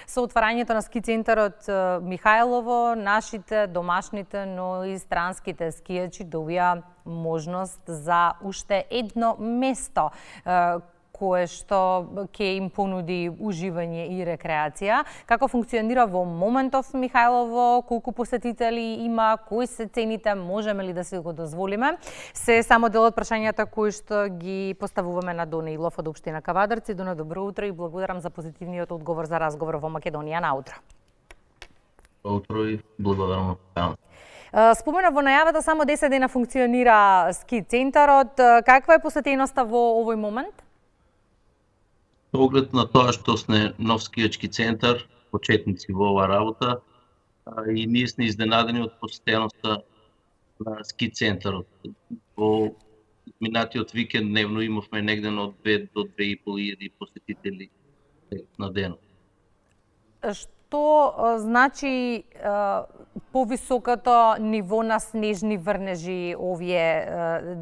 со отварањето на ски центарот Михајлово, нашите домашните, но и странските скијачи добија можност за уште едно место кое што ќе им понуди уживање и рекреација. Како функционира во моментов Михајлово, колку посетители има, кои се цените, можеме ли да си го дозволиме? Се само дел од прашањата кои што ги поставуваме на Доне Илов од општина Кавадарци. Доне, добро утро и благодарам за позитивниот одговор за разговор во Македонија на утро. Добро утро и благодарам. Спомена во најавата само 10 дена функционира ски центарот. Каква е посетеноста во овој момент? Со оглед на тоа што сме нов скијачки центар, почетници во оваа работа, и ние сме изненадени од посетеноста на ски центарот. Во минатиот викенд дневно имавме негде од 2 до 2.500 посетители на ден. Што значи повисокото ниво на снежни врнежи овие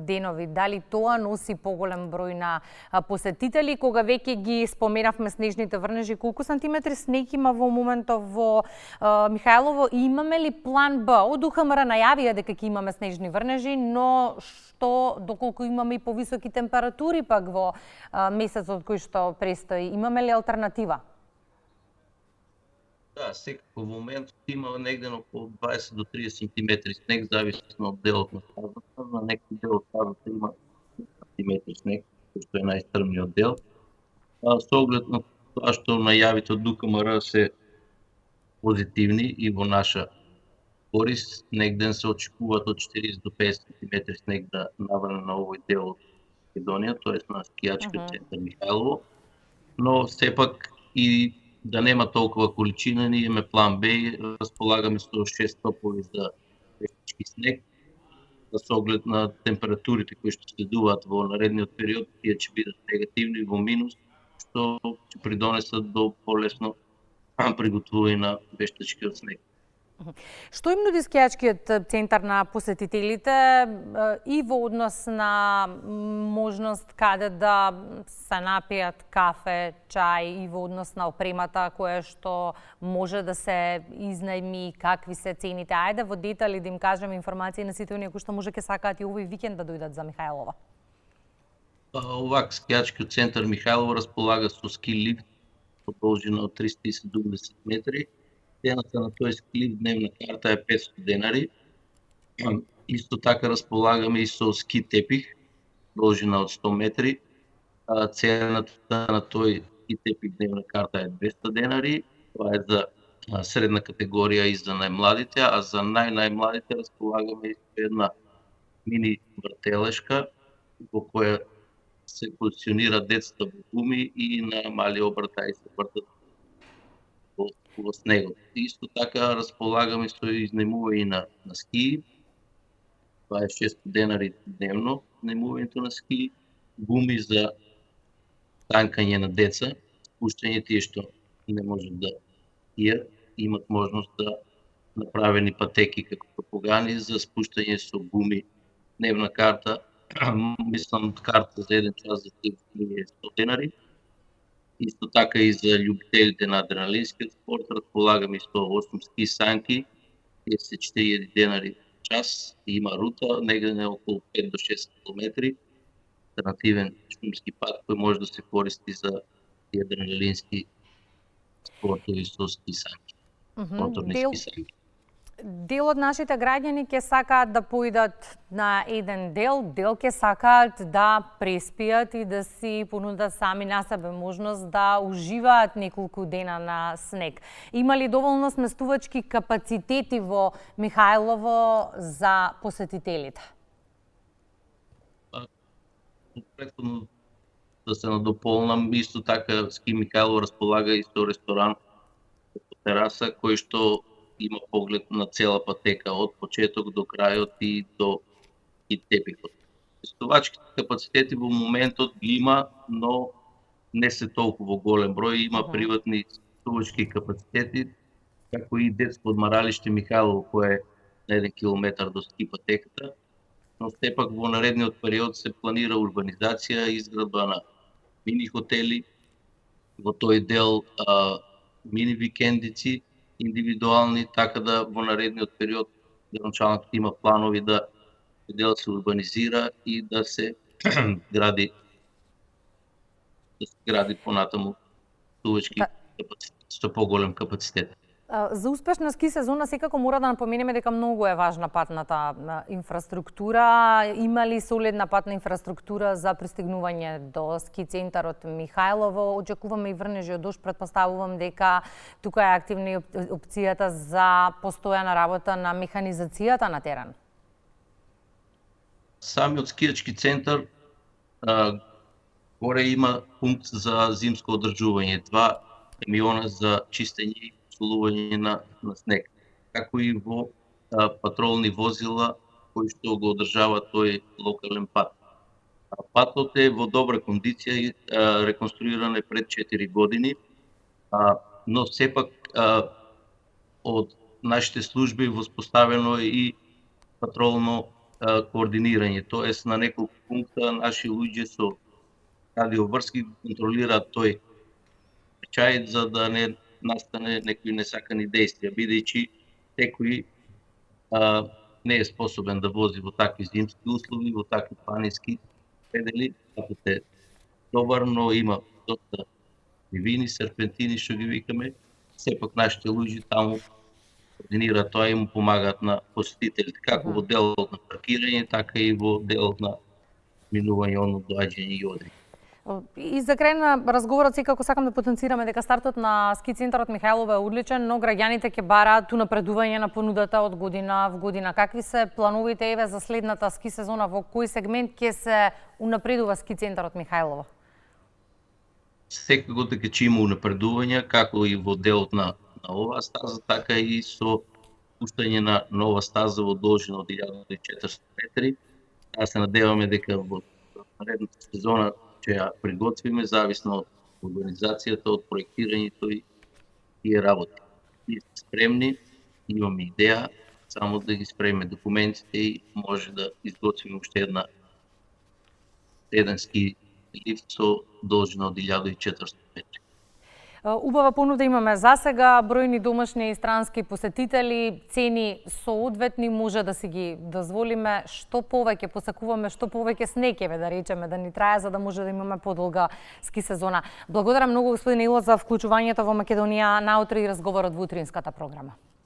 денови? Дали тоа носи поголем број на посетители? Кога веќе ги споменавме снежните врнежи, колку сантиметри снег има во моментов во Михајлово и имаме ли план Б? Од УХМР најавија дека ќе имаме снежни врнежи, но што доколку имаме и повисоки температури пак во месецот кој што престои, имаме ли алтернатива? Да, секако во моментот има негде околу 20 до 30 см снег, зависно од делот на стазата. На некој дел од стазата има 10 см снег, кој што е најстрмниот дел. Со оглед на тоа што најавите од УКМР се позитивни и во наша корист, негден се очекуваат од 40 до 50 см снег да наврне на овој дел од Македонија, тоест на скијачки центар Михајлово, но сепак и да нема толкова количина, ние имаме план Б и располагаме со 6 топови за пешачки снег. Со оглед на температурите кои што следуваат во наредниот период, тие ќе бидат негативни во минус, што ќе придонесат до полесно приготвување на пешачкиот снег. Што им нуди скијачкиот центар на посетителите и во однос на можност каде да се напијат кафе, чај и во однос на опремата која што може да се изнајми, какви се цените? Ајде во детали да им кажеме информации на сите оние кои што може ќе сакаат и овој викенд да дојдат за Михајлово. Овак скијачкиот центар Михајлово располага со ски лифт со должина од 370 метри. Цената на тој ски лифт дневна карта е 500 денари. Исто така располагаме и со ски тепих, должина од 100 метри. Цената на тој ски тепих дневна карта е 200 денари. Това е за средна категорија и за најмладите, а за најмладите располагаме и со една мини вртелешка во која се позиционира децата во гуми и на мали обртаи се вртат во снегот. Исто така располагаме со изнајмување на ски. Това е 600 денари дневно најмувањето на ски, гуми за танкање на деца, спуштање тие што не можат да скијат, имат можност да направени патеки како топогани за спуштање со гуми. Дневна карта, мислам карта за 1 час за ски е 100 денари. Исто така и за љубителите на адреналинскиот спорт располагаме со 8 ски санки, 34 денари час, има рута негде околу 5 до 6 километри, алтернативен шумски пат кој може да се користи за адреналински спортови со ски санки, моторни ски санки. Дел од нашите граѓани ќе сакаат да поидат на еден дел ќе сакаат да преспијат и да си понудат сами на себе можност да уживаат неколку дена на снег. Има ли доволно сместувачки капацитети во Михајлово за посетителите? Претходно да се надополнам, исто така Ски Михајлово располага и со ресторан со тераса кој што има поглед на цела патека од почеток до крајот и до и тепихот. Сместувачките капацитети во моментот ги има, но не се толку голем број, има приватни сместувачки капацитети, како и детско одмаралиште Михајлово кое е на 1 километар до ски патеката, но сепак во наредниот период се планира урбанизација и изградба на мини хотели. Во тој дел мини викендици индивидуални, така да во наредниот период градоначалникот има планови да делот се урбанизира и да се гради понатаму дувачки со поголем капацитет. За успешна ски сезона секако мора да напоменеме дека многу е важна патната инфраструктура. Има ли солидна патна инфраструктура за пристигнување до ски центарот Михајлово? Очекуваме и врнежи од дожд, претпоставувам дека тука е активна и опцијата за постојана работа на механизацијата на терен. Самиот скијачки центар горе има пункт за зимско одржување, 2 камиона за чистење и солување на снег, како и во патролни возила кои што го одржава тој локален пат. Патот е во добра кондиција и реконструиран е пред 4 години, но сепак од нашите служби воспоставено е и патролно координирање, тоест на неколку пункта наши луѓе со радиоврски контролираат тој пречај за да не настане некои несакани действија, бидејќи секој не е способен да вози во такви зимски услови, во такви планински предели. Патот е добар, но има доста кривини, серпентини што ги викаме. Сепак нашите луѓе таму координираат тоа и му помагаат на посетителите, како во делот на паркирање, така и во делот на минување, доаѓање и одење. И за крај на разговорот секако сакам да потенцираме дека стартот на ски центарот Михајлово е одличен, но граѓаните ќе бараат унапредување на понудата од година во година. Какви се плановите еве за следната ски сезона, во кој сегмент ќе се унапредува ски центарот Михајлово? Секако дека ќе има унапредување, како и во делот на оваа стаза, така и со пуштање на нова стаза во должина од 1400 метри. Аз се надеваме дека во наредната сезона ќе ја приготвиме зависно од организацијата, од проектирањето и тие работи. И сме спремни, имаме идеја, само да ги спремиме документите и може да изготвиме уште еден ски лифт со должина од 1400 метри. Убава понуда имаме за сега, бројни домашни и странски посетители, цени соодветни, може да си ги дозволиме. Што повеќе посакуваме, што повеќе снег еве да речеме да ни трае за да може да имаме подолга ски сезона. Благодарам многу господин Ило за вклучувањето во Македонија наутро и разговорот во утринската програма.